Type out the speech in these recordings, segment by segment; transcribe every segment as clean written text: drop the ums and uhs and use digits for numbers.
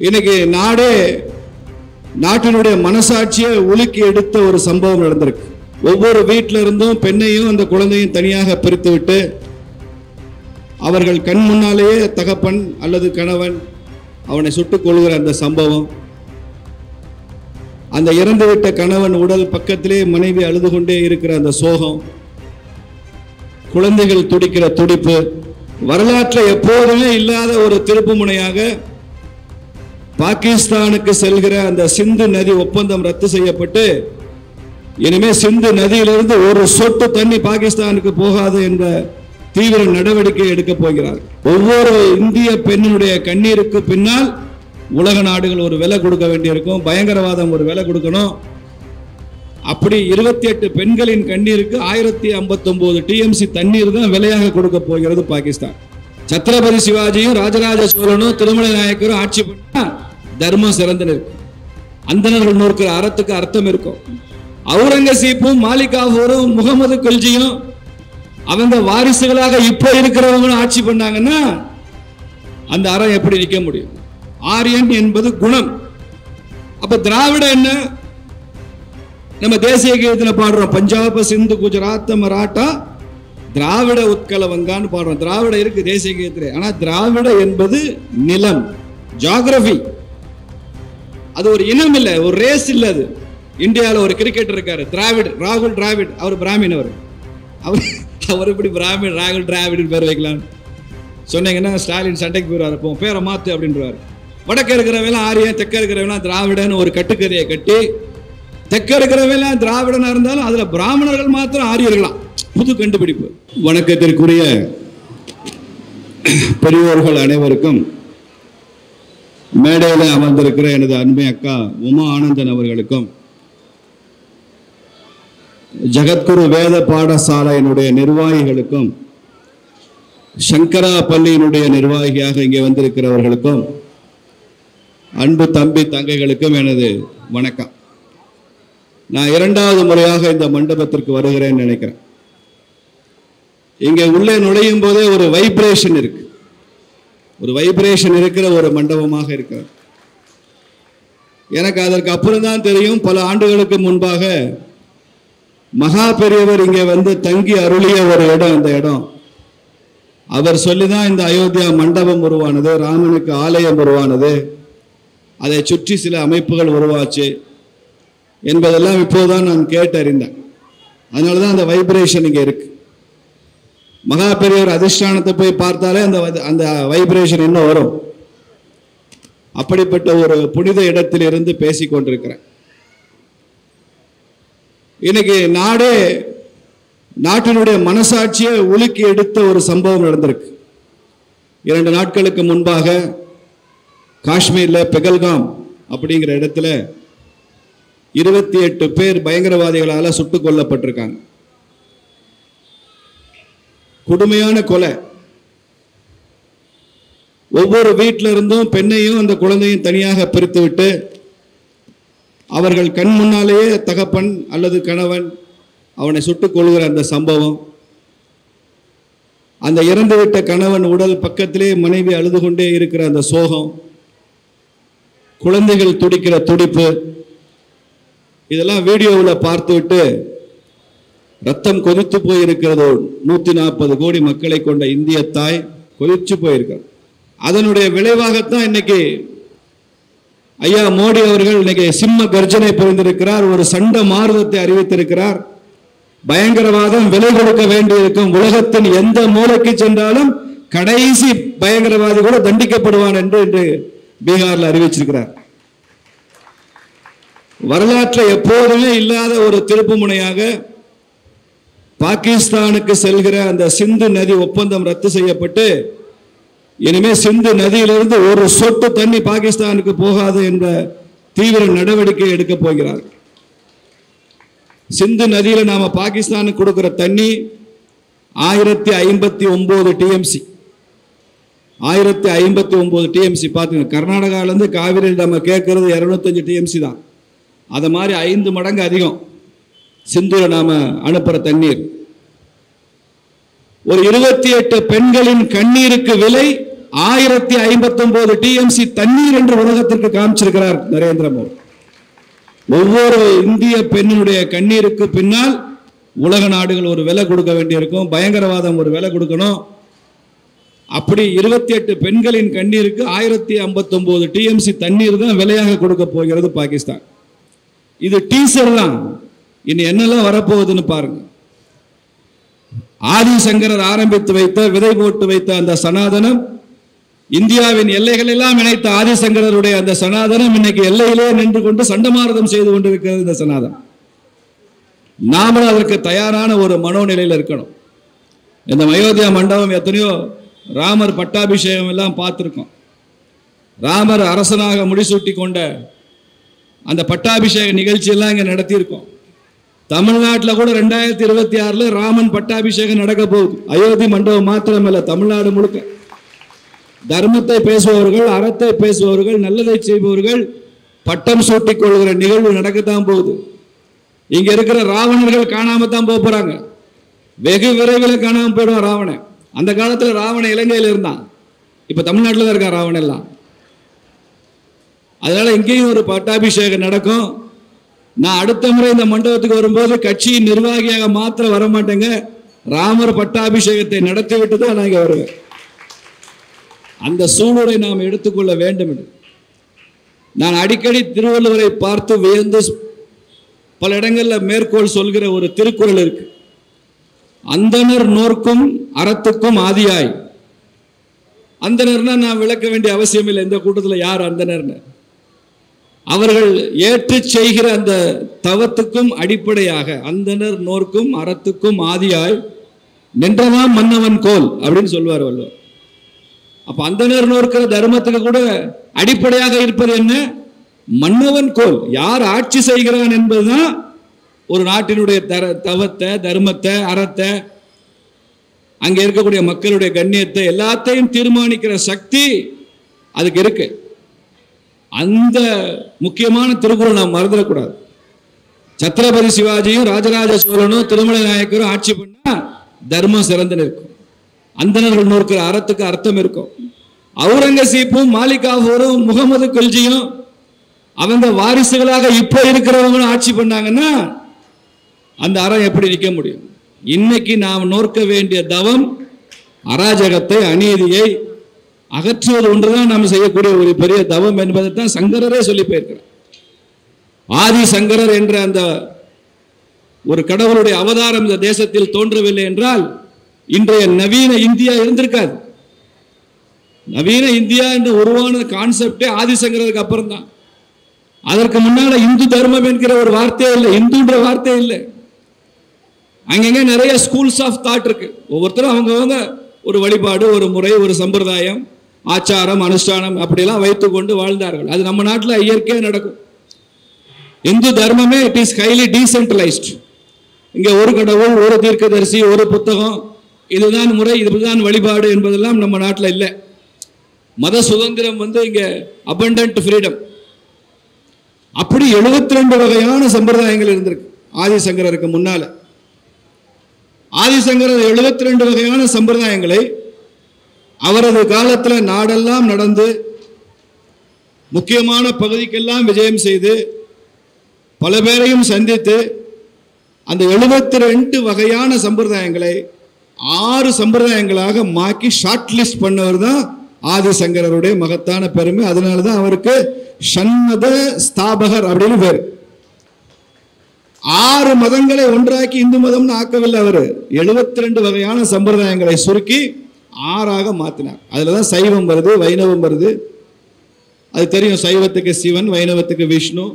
இன்னைக்கு நாட்டினுடைய மனசாட்சியை உலுக்கி எடுத்த ஒரு சம்பவம் நடந்திருக்கு. ஒவ்வொரு வீட்டில இருந்தும் பெண்ணையும் அந்த குழந்தையும் தனியாக பிரித்து விட்டு அவர்கள் கண் முன்னாலேயே தகப்பன் அல்லது கணவன் அவனை சுட்டுக் கொள்கிற அந்த சம்பவம், அந்த இறந்துவிட்ட கணவன் உடல் பக்கத்திலே மனைவி அழுது கொண்டே இருக்கிற அந்த சோகம், குழந்தைகள் துடிக்கிற துடிப்பு, வரலாற்றில் எப்போதுமே இல்லாத ஒரு திருப்பு முனையாக பாகிஸ்தானுக்கு செல்கிற அந்த சிந்து நதி ஒப்பந்தம் ரத்து செய்யப்பட்டு இனிமே சிந்து நதியிலிருந்து ஒரு சொட்டு தண்ணி பாகிஸ்தானுக்கு போகாது என்ற தீவிர நடவடிக்கை எடுக்க போகிறார். ஒவ்வொரு இந்திய பெண்ணினுடைய கண்ணீருக்கு பின்னால் உலக நாடுகள் ஒரு விலை கொடுக்க வேண்டியிருக்கும், பயங்கரவாதம் ஒரு விலை கொடுக்கணும். அப்படி 28 பெண்களின் கண்ணீருக்கு 1059 டிஎம்சி தண்ணீர் தான் விலையாக கொடுக்க போகிறது பாகிஸ்தான். சத்ரபதி சிவாஜியும் ராஜராஜ சோழனும் திருமலை நாயக்கரும் ஆட்சி பண்ணா தர்மம் சிறந்து நிற்கும், அந்தணர்கள் நோக்கிற அறத்துக்கு அர்த்தம் இருக்கும். அவுரங்கசீப்பும் மாலிகாஃபூரும் முகமது குல்ஜியும் அவங்க வாரிசுகளாக இப்ப இருக்கிறவங்களும் ஆட்சி பண்ணாங்கன்னா அந்த அறம் எப்படி நிற்க முடியும்? ஆரியன் என்பது குணம். அப்ப திராவிட என்ன? நம்ம தேசிய கீதத்தில் பாடுறோம், பஞ்சாப சிந்து குஜராத் மராட்டா திராவிட உட்கல வங்கான்னு பாடுறோம். திராவிட இருக்கு தேசிய கீதத்திலே. ஆனா திராவிட என்பது நிலம், ஜியோகிராபி. அது ஒரு இனம் இல்லை, ஒரு ரேஸ் இல்லை. அது இந்தியாவில் ஒரு கிரிக்கெட்டர் இருக்காரு டிராவிட், ராகுல் டிராவிட். அவர் பிராமின். அவர் இப்படி பிராமின் ராகுல் டிராவிட் பேர் வைக்கலாம் சொன்னீங்கன்னா ஸ்டாலின் சண்டைக்கு போயிடுவார். இப்போ பேரை மாத்து அப்படின்றாரு. வடக்க இருக்கிறவெல்லாம் ஆரியன், தெற்க இருக்கிறவெல்லாம் திராவிடன்னு ஒரு கட்டுக்கதையை கட்டி தெற்க இருக்கிறவெல்லாம் திராவிடனா இருந்தாலும் அதுல பிராமணர்கள் மாத்திரம் ஆரியர்களாம். புது கண்டுபிடிப்பு. வணக்கத்திற்குரிய பெரியோர்கள் அனைவருக்கும், மேடையில் அமர்ந்திருக்கிற எனது அன்பை அக்கா உமா ஆனந்தன் அவர்களுக்கும், ஜகத்குரு வேத பாடசாலையினுடைய நிர்வாகிகளுக்கும், சங்கரா பள்ளியினுடைய நிர்வாகியாக இங்கே வந்திருக்கிறவர்களுக்கும், அன்பு தம்பி தங்கைகளுக்கும் எனது வணக்கம். நான் 2வது முறையாக இந்த மண்டபத்திற்கு வருகிறேன் நினைக்கிறேன். இங்கே உள்ளே நுழையும் போதே ஒரு வைப்ரேஷன் இருக்கு, ஒரு வைப்ரேஷன் இருக்கிற ஒரு மண்டபமாக இருக்கிறது. எனக்கு அதற்கு அப்புறம் தான் தெரியும், பல ஆண்டுகளுக்கு முன்பாக மகா பெரியவர் இங்கே வந்து தங்கி அருளிய ஒரு இடம். அந்த இடம் அவர் சொல்லிதான் இந்த அயோத்தியா மண்டபம் உருவானது, ராமனுக்கு ஆலயம் உருவானது, அதை சுற்றி சில அமைப்புகள் உருவாச்சு என்பதெல்லாம் இப்போதான் நான் கேட்டறிந்தேன். அதனாலதான் அந்த வைப்ரேஷன் இங்கே இருக்கு. மகா பெரியவர் அதிஷ்டானத்தை போய் பார்த்தாலே அந்த வைப்ரேஷன் இன்னும் வரும். அப்படிப்பட்ட ஒரு புனித இடத்தில் இருந்து பேசிக் கொண்டிருக்கிறேன். இன்னைக்கு நாட்டினுடைய மனசாட்சியை உலுக்கி எடுத்த ஒரு சம்பவம் நடந்திருக்கு. 2 நாட்களுக்கு முன்பாக காஷ்மீர்ல பெகல்காம் அப்படிங்கிற இடத்துல 28 பேர் பயங்கரவாதிகளால் சுட்டுக் கொல்லப்பட்டிருக்காங்க. கொடுமையான கொலை. ஒவ்வொரு வீட்டில இருந்தும் பெண்ணையும் அந்த குழந்தையும் தனியாக பிரித்து விட்டு அவர்கள் கண் முன்னாலேயே தகப்பன் அல்லது கணவன் அவனை சுட்டுக் கொள்கிற அந்த சம்பவம், அந்த இறந்துவிட்ட கணவன் உடல் பக்கத்திலே மனைவி அழுது கொண்டே இருக்கிற அந்த சோகம், குழந்தைகள் துடிக்கிற துடிப்பு, இதெல்லாம் வீடியோவில் பார்த்துவிட்டு ரத்தம் கொதித்து போயிருக்கிறது. 140 கோடி மக்களை கொண்ட இந்திய தாய் கொதிச்சு போயிருக்கிறார். அதனுடைய விளைவாகத்தான் இன்னைக்கு ஐயா மோடி அவர்கள் இன்னைக்கு சிம்ம கர்ஜனை புரிந்திருக்கிறார், ஒரு சண்ட மாறுதத்தை அறிவித்திருக்கிறார். பயங்கரவாதம் விலை கொடுக்க வேண்டியிருக்கும், உலகத்தின் எந்த மூலைக்கு சென்றாலும் கடைசி பயங்கரவாதி கூட தண்டிக்கப்படுவான் என்று இன்று பீகார்ல அறிவிச்சிருக்கிறார். வரலாற்றில் எப்போதுமே இல்லாத ஒரு திருப்பு முனையாக பாகிஸ்தானுக்கு செல்கிற அந்த சிந்து நதி ஒப்பந்தம் ரத்து செய்யப்பட்டு இனிமே சிந்து நதியிலிருந்து ஒரு சொட்டு தண்ணி பாகிஸ்தானுக்கு போகாது என்ற தீவிர நடவடிக்கை எடுக்க போகிறார். சிந்து நதியில நாம பாகிஸ்தானுக்கு கொடுக்கிற தண்ணி 1059 டிஎம்சி. 1059 டிஎம்சி. பார்த்துங்க, கர்நாடகாவிலிருந்து காவிரியில் நம்ம கேட்கறது 205 டிஎம்சி தான். அதை மாதிரி 5 மடங்கு அதிகம் சிந்துல நாம அனுப்புற தண்ணீர். ஒரு 28 பெண்களின் கண்ணீருக்கு விலை 1059 TMC தண்ணீர் என்று உலகத்திற்கு காமிச்சிருக்கிறார் நரேந்திர மோடி. ஒவ்வொரு இந்திய பெண்ணினுடைய கண்ணீருக்கு பின்னால் உலக நாடுகள் ஒரு விலை கொடுக்க வேண்டியிருக்கும், பயங்கரவாதம் ஒரு விலை கொடுக்கணும். அப்படி 28 பெண்களின் கண்ணீருக்கு 1059 TMC தண்ணீர் தான் விலையாக கொடுக்க போகிறது பாகிஸ்தான். இது டீசர் தான், இனி என்னெல்லாம் வரப்போகுதுன்னு பாருங்க. ஆதிசங்கரர் ஆரம்பித்து வைத்த, விதை போட்டு வைத்த அந்த சனாதனம், இந்தியாவின் எல்லைகள் எல்லாம் இணைத்த ஆதிசங்கரருடைய அந்த சனாதனம் இன்னைக்கு எல்லையிலே நின்று கொண்டு சண்டமாரதம் செய்து கொண்டிருக்கிறது. இந்த சனாதனம் நாமளும் அதற்கு தயாரான ஒரு மனோநிலையில் இருக்கணும். இந்த அயோத்தியா மண்டபம் எத்தனையோ ராமர் பட்டாபிஷேகம் எல்லாம் பார்த்துருக்கோம். ராமர் அரசனாக முடிசூட்டி கொண்ட அந்த பட்டாபிஷேக நிகழ்ச்சியெல்லாம் இங்கே நடத்தியிருக்கோம். தமிழ்நாட்டில் கூட 2026 ராமன் பட்டாபிஷேகம் நடக்க போகுது. அயோத்தி மண்டபம் மாத்திரமல்ல, தமிழ்நாடு முழுக்க தர்மத்தை பேசுபவர்கள், அறத்தை பேசுபவர்கள், நல்லதை செய்பவர்கள் பட்டம் சூட்டிக் கொள்கிற நிகழ்வு நடக்கத்தான் போகுது. இங்க இருக்கிற ராவணர்கள் காணாம தான் போறாங்க. வெகு விரைவில் காணாம போயிடும் ராவணன். அந்த காலத்தில் ராவணன் இலங்கையில் இருந்தான், இப்ப தமிழ்நாட்டில் தான் இருக்கான் ராவணன் எல்லாம். அதனால இங்கேயும் ஒரு பட்டாபிஷேகம் நடக்கும். நான் அடுத்த முறை இந்த மண்டபத்துக்கு வரும்போது கட்சியின் நிர்வாகியாக மாத்திர வரமாட்டேங்க, ராமர் பட்டாபிஷேகத்தை நடத்திவிட்டு தான் நான் இங்க வருவேன். அந்த சூழலை நாம் எடுத்துக்கொள்ள வேண்டும் என்று நான் அடிக்கடி திருவள்ளுவரை பார்த்து வியந்து பல இடங்களில் மேற்கோள் சொல்கிற ஒரு திருக்குறள் இருக்கு. அந்தனர் நோர்க்கும் அறத்துக்கும் ஆதியாய். அந்தனர்னா நான் விளக்க வேண்டிய அவசியம் இல்லை. இந்த கூட்டத்தில் யார் அந்தனர்னு? அவர்கள் ஏற்று செய்கிற அந்த தவத்துக்கும் அடிப்படையாக அந்தனர் நோர்க்கும் அறத்துக்கும் ஆதியாய் நின்றதாம் மன்னவன் கோல் அப்படின்னு சொல்வார் வள்ளுவர். அப்ப அந்தனர் நோக்கிற தர்மத்துக்கு கூட அடிப்படையாக இருப்பது என்ன? மன்னவன் கோல். யார் ஆட்சி செய்கிறான் என்பதுதான் ஒரு நாட்டினுடைய தவத்தை, தர்மத்தை, அறத்தை, அங்க இருக்கக்கூடிய மக்களுடைய கண்ணியத்தை எல்லாத்தையும் தீர்மானிக்கிற சக்தி அதுக்கு இருக்கு. அந்த முக்கியமான திருக்குறள் நாம் மறந்துடக்கூடாது. சத்ரபதி சிவாஜியும் ராஜராஜ சோழனும் திருமலை நாயக்கரும் ஆட்சி பண்ணா தர்மம் சிறந்து நிற்கும். அந்தனர்கள் நோக்கிற அறத்துக்கு அர்த்தம் இருக்கும். அவுரங்கசீப்பும் மாலிகாவூரும் முகமது குல்ஜியும் அவங்க வாரிசுகளாக இப்ப இருக்கிறவங்களும் ஆட்சி பண்ணாங்கன்னா அந்த அறம் எப்படி நிற்க முடியும்? இன்னைக்கு நாம் நோக்க வேண்டிய தவம் அராஜகத்தை, அநீதியை அகற்றுவது ஒன்றுதான் நாம் செய்யக்கூடிய ஒரு பெரிய தவம் என்பதை தான் சங்கரரே சொல்லி போயிருக்கிறார். ஆதி சங்கரர் என்ற அந்த ஒரு கடவுளுடைய அவதாரம் இந்த தேசத்தில் தோன்றவில்லை என்றால் இன்றைய நவீன இந்தியா இருந்திருக்காது. நவீன இந்தியா என்று உருவான கான்செப்டே ஆதிசங்கருக்கு அப்புறம் தான். அதற்கு முன்னால இந்து தர்மம் என்கிற ஒரு வார்த்தையே இல்லை, இந்துன்ற வார்த்தையே இல்லை. அங்கங்க நிறைய ஸ்கூல்ஸ் ஆஃப் தாட் இருக்கு. ஒவ்வொருத்தரும் அவங்கவங்க ஒரு வழிபாடு, ஒரு முறை, ஒரு சம்பிரதாயம், ஆச்சாரம், அனுஷ்டானம் அப்படிலாம் வைத்துக் கொண்டு வாழ்ந்தார்கள். அது நம்ம நாட்டில் இயற்கையாக நடக்கும். இந்து தர்மமே இட் இஸ் ஹைலி டீசென்ட்ரலைஸ்ட். இங்க ஒரு கடவுள், ஒரு தீர்க்கதரிசி, ஒரு புத்தகம், இதுதான் முறை, இதுதான் வழிபாடு என்பதெல்லாம் நம்ம நாட்டில் இல்லை. மத சுதந்திரம் இங்க அபண்டன்ட் ஃப்ரீடம். அப்படி 72 வகையான சம்பிரதாயங்கள் இருந்திருக்கு ஆதிசங்கரருக்கு முன்னால. ஆதிசங்கரர் 72 வகையான சம்பிரதாயங்களை அவரது காலத்தில் நாடெல்லாம் நடந்து முக்கியமான பகுதிக்கெல்லாம் விஜயம் செய்து பல பேரையும் சந்தித்து அந்த 72 வகையான சம்பிரதாயங்களை 6 சம்பிரதாயங்களாக மாக்கி ஷார்ட் லிஸ்ட் பண்ணவர் தான் ஆதிசங்கரருடைய மகத்தான பெருமை. அதனாலதான் அவருக்கு ஷண்மத ஸ்தாபகர் அப்படின்னு பேர். 6 மதங்களை ஒன்றாக்கி இந்து மதம்னு ஆக்கவில்லை அவர். 72 வகையான சம்பிரதாயங்களை சுருக்கி 6ஆக மாத்தினார். அதுலதான் சைவம் வருது, வைணவம் வருது. அது தெரியும். சைவத்துக்கு சிவன், வைணவத்துக்கு விஷ்ணு,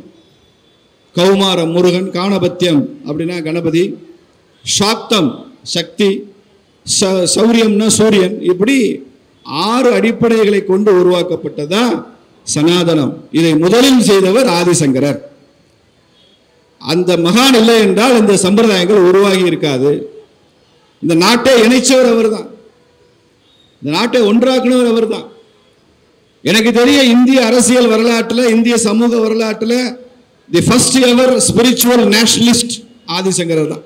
கௌமாரம் முருகன், காணபத்தியம் அப்படின்னா கணபதி, சாக்தம் சக்தி, சௌரியம்னா சூரியன். இப்படி 6 அடிப்படைகளை கொண்டு உருவாக்கப்பட்டதா சனாதனம். இதை முதலில் செய்தவர் ஆதிசங்கரர். அந்த மகான் இல்லை என்றால் இந்த சம்பிரதாயங்கள் உருவாகி இருக்காது. இந்த நாட்டை இணைச்சவர் அவர் தான், இந்த நாட்டை ஒன்றாக்குனவர் அவர் தான். எனக்கு தெரிய இந்திய அரசியல் வரலாற்றில், இந்திய சமூக வரலாற்றில் the first ever spiritual nationalist Adi Shankara தான்.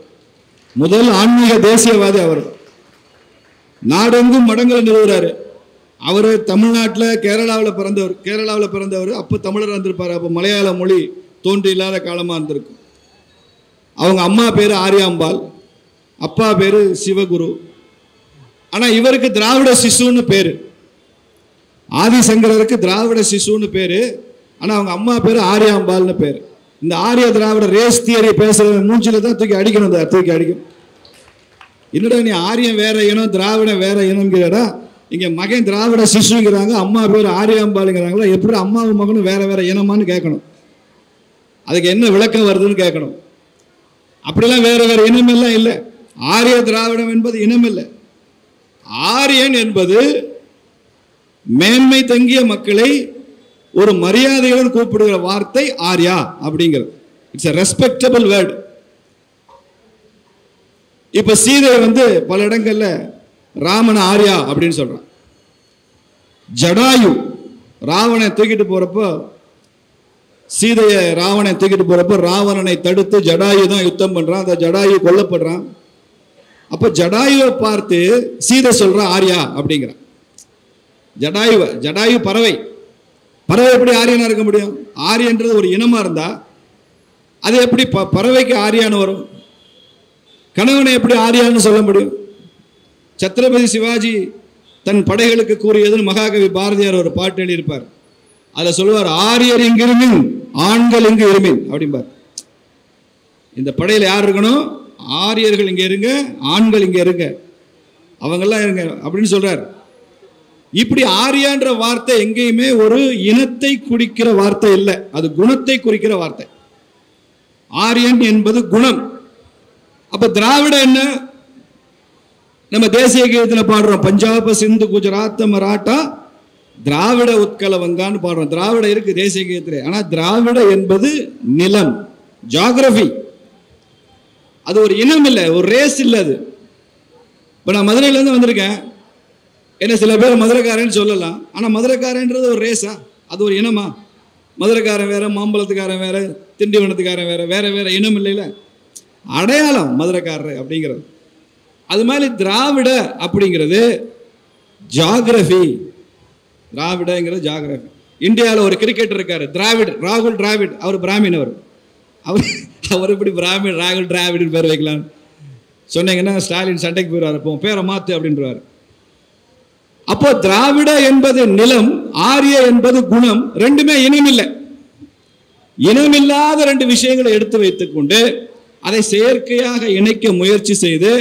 முதல் ஆன்மீக தேசியவாதி அவர் தான். நாடெங்கும் மடங்களை நிறுவுறாரு. அவர் தமிழ்நாட்டில் கேரளாவில் பிறந்தவர். அப்போ தமிழர் இருந்திருப்பார். அப்போ மலையாள மொழி தோன்றி இல்லாத காலமாக இருந்திருக்கும். அவங்க அம்மா பேர் ஆரியாம்பாள், அப்பா பேர் சிவகுரு. ஆனால் இவருக்கு திராவிட சிசுன்னு பேர். ஆதிசங்கரருக்கு திராவிட சிசுன்னு பேர். ஆனால் அவங்க அம்மா பேர் ஆரியாம்பாள்னு பேர். இந்த ஆரிய திராவிட ரேஸ் தியரி பேசுகிற மூஞ்சில தான் தூக்கி அடிக்கணும். தூக்கி அடிக்கும். என்னடா நீ ஆரியம் வேற இனம் திராவிடம் வேற இனம்ங்கிறடா, இங்கே மகன் திராவிட சிசுங்கிறாங்க, அம்மா பேர் ஆரியாம்பாளுங்கிறாங்களா, எப்படி அம்மாவும் மகனும் வேற வேற இனமானு கேட்கணும். அதுக்கு என்ன விளக்கம் வருதுன்னு கேட்கணும். அப்படிலாம் வேற வேற இனம் எல்லாம் இல்லை. ஆரிய திராவிடம் என்பது இனம் இல்லை. ஆரியன் என்பது மேன்மை தங்கிய மக்களை ஒரு மரியாதையுடன் கூப்பிடுகிற வார்த்தை ஆர்யா அப்படிங்கிறது. It's a respectable word. இப்ப சீதை பல இடங்கள்ல ராமன் ஆர்யா அப்படின்னு சொல்றான். ஜடாயு ராவணனை தூக்கிட்டு போறப்போ, சீதையை ராவணனை தூக்கிட்டு போறப்போ ராவணனை தடுத்து ஜடாயு தான் யுத்தம் பண்றான். அந்த ஜடாயு கொல்லப்படுறான். அப்ப ஜடாயுவை பார்த்து சீதை சொல்றான் ஆர்யா அப்படிங்கிறான். ஜடாயு பறவை எப்படி ஆரியனா இருக்க முடியும்? ஆரியன்றது ஒரு இனமா இருந்தா அது எப்படி பறவைக்கு ஆரியான்னு வரும்? கணவனை எப்படி ஆரியான்னு சொல்ல முடியும்? சத்ரபதி சிவாஜி தன் படைகளுக்கு கூறியதுன்னு மகாகவி பாரதியார் ஒரு பாட்டு எழுதியிருப்பார். அதில் சொல்லுவார், ஆரியர் இங்கு இருமின் ஆண்கள் இங்கு இருமின் அப்படிம்பார். இந்த படையில் யார் இருக்கணும்? ஆரியர்கள் இங்கே இருங்க, ஆண்கள் இங்கே இருங்க, அவங்கெல்லாம் இருங்க அப்படின்னு சொல்றார். இப்படி ஆரியான்ற வார்த்தை எங்கேயுமே ஒரு இனத்தை குறிக்கிற வார்த்தை இல்லை, அது குணத்தை குறிக்கிற வார்த்தை. ஆரியன் என்பது குணம். அப்ப திராவிட என்ன? நம்ம தேசிய கீதத்தில் பாடுறோம், பஞ்சாப சிந்து குஜராத் மராட்டா திராவிட உத்கல வங்கான்னு பாடுறோம். திராவிட இருக்கு தேசிய கீதத்தில். ஆனா திராவிட என்பது நிலம், ஜியோகிராபி. அது ஒரு இனம் இல்லை, ஒரு ரேஸ் இல்லை. அது இப்போ நான் மதுரையிலேருந்து வந்திருக்கேன். என்ன சில பேர் மதுரைக்காரன்னு சொல்லலாம். ஆனால் மதுரைக்காரன்றது ஒரு ரேஸா? அது ஒரு இனமா? மதுரைக்காரன் வேற, மாம்பழத்துக்காரன் வேற, திண்டிவனத்துக்காரன் வேற, வேற வேற இனம் இல்லைல்ல, அடையாளம் மதுரைக்காரர் அப்படிங்கிறது. அது மாதிரி திராவிட அப்படிங்கிறது ஜியோகிராபி. திராவிடங்கிறது ஜியோகிராபி. இந்தியாவில் ஒரு கிரிக்கெட்டர் இருக்காரு டிராவிட், ராகுல் டிராவிட். அவர் பிராமின். அவர் இப்படி பிராமின் ராகுல் டிராவிட் பேர் வைக்கலாம் சொன்னீங்கன்னா ஸ்டாலின் சண்டைக்கு போயிடுவார், பேரை மாத்து அப்படின்றாரு. அப்போ திராவிட என்பது நிலம், ஆரிய என்பது குணம். ரெண்டுமே இனம் இல்லை. இனமில்லாத ரெண்டு விஷயங்களை எடுத்து வைத்துக் கொண்டு அதை செயற்கையாக இணைக்க முயற்சி செய்து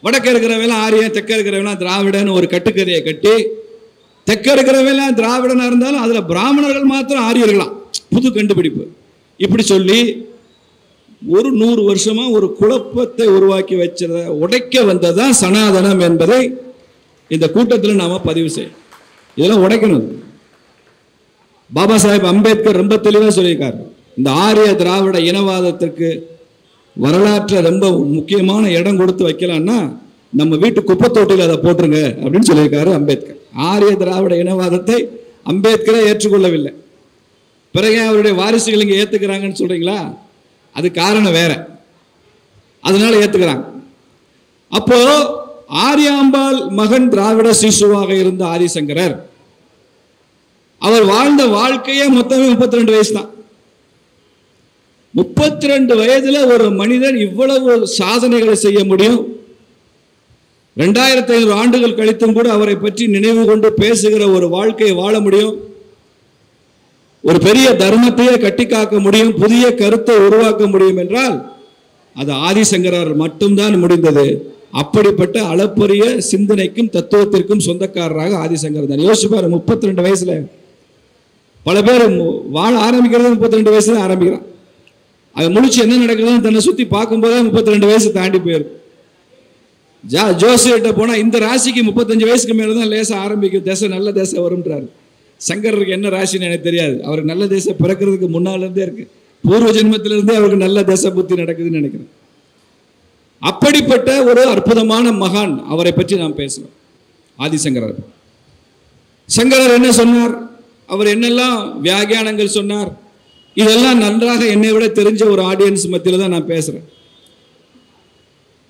வடக்க இருக்கிறவெல்லாம் ஆரியன், தெற்க இருக்கிறவெல்லாம் திராவிடன் ஒரு கட்டுக்கதையை கட்டி, தெற்க இருக்கிறவெல்லாம் திராவிடனா இருந்தாலும் அதுல பிராமணர்கள் மாத்திரம் ஆரியர்களாம், புது கண்டுபிடிப்பு. இப்படி சொல்லி ஒரு 100 வருஷமா ஒரு குழப்பத்தை உருவாக்கி வச்சத உடைக்க வந்ததான் சனாதனம் என்பதை இந்த கூட்டத்தில் நாம பதிவு செய்யணும். இதெல்லாம் உடைக்கணும். பாபா சாஹேப் அம்பேத்கர் ரொம்ப தெளிவாக சொல்லியிருக்காரு, இந்த ஆரிய திராவிட இனவாதத்திற்கு வரலாற்றை ரொம்ப முக்கியமான இடம் கொடுத்து வைக்கலாம்னா நம்ம வீட்டு குப்பை தொட்டியில் அதை போட்டுருங்க அப்படின்னு சொல்லியிருக்காரு அம்பேத்கர். ஆரிய திராவிட இனவாதத்தை அம்பேத்கரை ஏற்றுக்கொள்ளவில்லை. பிறகு அவருடைய வாரிசுகள் இங்கே ஏற்றுக்கிறாங்கன்னு சொல்றீங்களா? அது காரணம் வேற, அதனால ஏற்றுக்கிறாங்க. அப்போ ஆரியாம்பாள் மகன் திராவிட சிசுவாக இருந்த ஆதிசங்கரர், அவர் வாழ்ந்த வாழ்க்கையே மொத்தமே 32 வயசு தான். 32 வயதுல ஒரு மனிதன் இவ்வளவு சாதனைகளை செய்ய முடியும். 2500 ஆண்டுகள் கழித்தும் கூட அவரை பற்றி நினைவு கொண்டு பேசுகிற ஒரு வாழ்க்கையை வாழ முடியும். ஒரு பெரிய தர்மத்தையே கட்டி காக்க முடியும், புதிய கருத்தை உருவாக்க முடியும் என்றால் அது ஆதிசங்கரர் மட்டும்தான் முடிந்தது. அப்படிப்பட்ட அளப்பரிய சிந்தனைக்கும் தத்துவத்திற்கும் சொந்தக்காரராக ஆதிசங்கரர் தான். யோசிப்பாரு, 32 வயசுல பல பேர் வாழ ஆரம்பிக்கிறது 32 வயசுல ஆரம்பிக்கிறான். அது முடிச்சு என்ன நடக்குதுன்னு தன்னை சுத்தி பார்க்கும்போதே 32 வயசு தாண்டி போயிருக்கு. ஜோசியிட்ட போனா இந்த ராசிக்கு 35 வயசுக்கு மேலதான் லேசா ஆரம்பிக்கும், தேசம் நல்ல தேசம் வரும்ன்றாரு. சங்கரருக்கு என்ன ராசின்னு எனக்கு தெரியாது, அவருக்கு நல்ல தேசம் பிறக்கிறதுக்கு முன்னால இருந்தே இருக்கு, பூர்வ ஜென்மத்திலிருந்தே அவருக்கு நல்ல தேச புத்தி நடக்குதுன்னு நினைக்கிறேன். அப்படிப்பட்ட ஒரு அற்புதமான மகான், அவரை பற்றி நாம் பேசுறோம். ஆதிசங்கரர். சங்கரர் என்ன சொன்னார், அவர் என்னெல்லாம் வியாக்கியானங்கள் சொன்னார், இதெல்லாம் நன்றாக என்னை விட தெரிஞ்ச ஒரு ஆடியன்ஸ் மத்தியில் தான் நான் பேசுறேன்.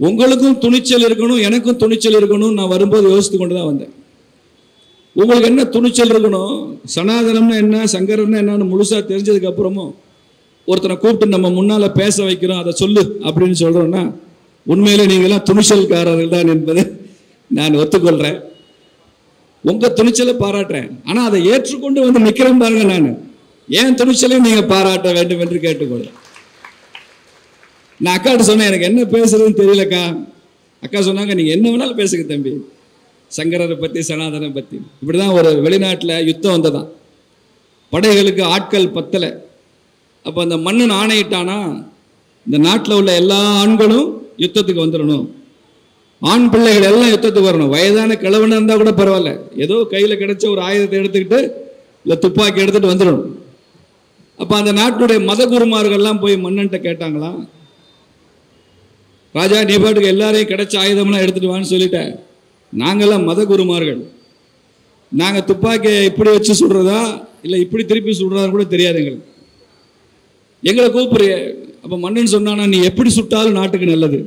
உங்களுக்கும் துணிச்சல் இருக்கணும், எனக்கும் துணிச்சல் இருக்கணும். நான் வரும்போது யோசித்து கொண்டு தான் வந்தேன். உங்களுக்கு என்ன துணிச்சல் இருக்கணும்? சனாதனம்னா என்ன, சங்கரம்னா என்னன்னு முழுசா தெரிஞ்சதுக்கு அப்புறமும் ஒருத்தனை கூப்பிட்டு நம்ம முன்னால பேச வைக்கிறோம், அதை சொல்லு அப்படின்னு சொல்றோம்னா உண்மையிலே நீங்களாம் துணிச்சல்காரர்கள் தான் என்பதை நான் ஒத்துக்கொள்றேன். உங்க துணிச்சலை பாராட்டுறேன். ஆனா அதை ஏற்றுக்கொண்டு வந்து நிக்கிறேன் பாருங்க. நான் ஏன் துணிச்சலையும் நீங்க பாராட்ட வேண்டும் என்று கேட்டுக்கொள்றேன். நான் அக்காட்ட சொன்னேன், எனக்கு என்ன பேசுறதுன்னு தெரியலக்கா. அக்கா சொன்னாங்க, நீங்க என்ன வேணாலும் பேசுங்க தம்பி, சங்கரரை பத்தி சனாதனை பத்தி. இப்படிதான் ஒரு வெளிநாட்டில் யுத்தம் வந்ததான், படைகளுக்கு ஆட்கள் பத்தலை. அப்போ அந்த மன்னன் ஆணையிட்டானா, இந்த நாட்டில் உள்ள எல்லா ஆண்களும் யுத்தத்துக்கு வந்துடணும், ஆண் பிள்ளைகள் எல்லாம் யுத்தத்துக்கு வரணும், வயதான கிழவனாக இருந்தால் கூட பரவாயில்ல, ஏதோ கையில் கிடைச்ச ஒரு ஆயுதத்தை எடுத்துக்கிட்டு இல்லை துப்பாக்கி எடுத்துகிட்டு வந்துடணும். அப்போ அந்த நாட்டுடைய மத குருமார்கள்லாம் போய் மன்னன்ட்ட கேட்டாங்களாம், ராஜா நீ பாட்டுக்கு எல்லாரையும் கிடைச்ச ஆயுதம்லாம் எடுத்துட்டு வான்னு சொல்லிட்டேன், நாங்கள்லாம் மத குருமார்கள், நாங்கள் துப்பாக்கியை இப்படி வச்சு சுடுறதா இல்லை இப்படி திருப்பி சுடுறதான்னு கூட தெரியாது எங்களுக்கு, எங்களை கூப்பிடுறிய. அப்போ மன்னன் சொன்னானா, நீ எப்படி சுட்டாலும் நாட்டுக்கு நல்லது,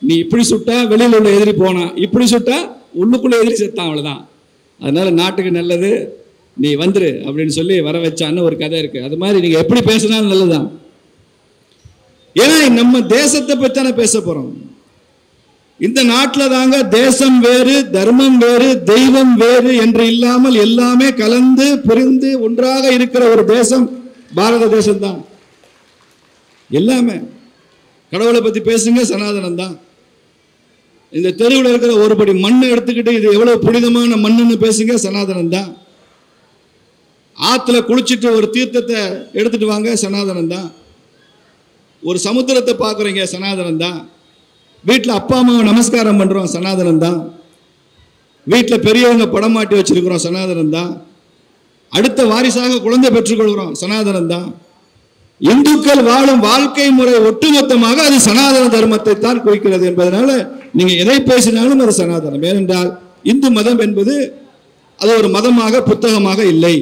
நீ இப்படி சுட்டா வெளியில் உள்ள எதிரி போனா, இப்படி சுட்டா உள்ளுக்குள்ள எதிரி செத்தான், அவ்வளோதான், அதனால நாட்டுக்கு நல்லது, நீ வந்துரு அப்படின்னு சொல்லி வர வச்சான்னு ஒரு கதை இருக்கு. அது மாதிரி நீங்க எப்படி பேசினாலும் நல்லதுதான். ஏன்னா நம்ம தேசத்தை பற்றி தானே பேச போறோம். இந்த நாட்டில் தாங்க தேசம் வேறு, தர்மம் வேறு, தெய்வம் வேறு என்று இல்லாமல் எல்லாமே கலந்து புரிந்து ஒன்றாக இருக்கிற ஒரு தேசம் பாரத தேசம் தான். எல்லாமே கடவுளை பத்தி பேசுங்க, சனாதனம் தான். இந்த தெருவில் இருக்கிற ஒரு படி மண்ணை எடுத்துக்கிட்டு இது எவ்வளவு புனிதமான மண்ணுன்னு பேசுங்க, சனாதனம் தான். ஆத்துல குளிச்சுட்டு ஒரு தீர்த்தத்தை எடுத்துட்டு வாங்க, சனாதனம் தான். ஒரு சமுத்திரத்தை பார்க்குறீங்க, சனாதனம் தான். வீட்டில் அப்பா அம்மாவை நமஸ்காரம் பண்றோம், சனாதனம் தான். வீட்டில் பெரியவங்க படம் மாட்டி வச்சிருக்கிறோம், சனாதனம் தான். அடுத்த வாரிசாக குழந்தை பெற்றுக்கொள்கிறோம், சனாதனம் தான். இந்துக்கள் வாழும் வாழ்க்கை முறை ஒட்டுமொத்தமாக அது சனாதன தர்மத்தை தான் குறிக்கிறது என்பதனால நீங்க எதை பேசினாலும் அது சனாதனம். ஏனென்றால் இந்து மதம் என்பது அது ஒரு மதமாக புத்தகமாக இல்லை.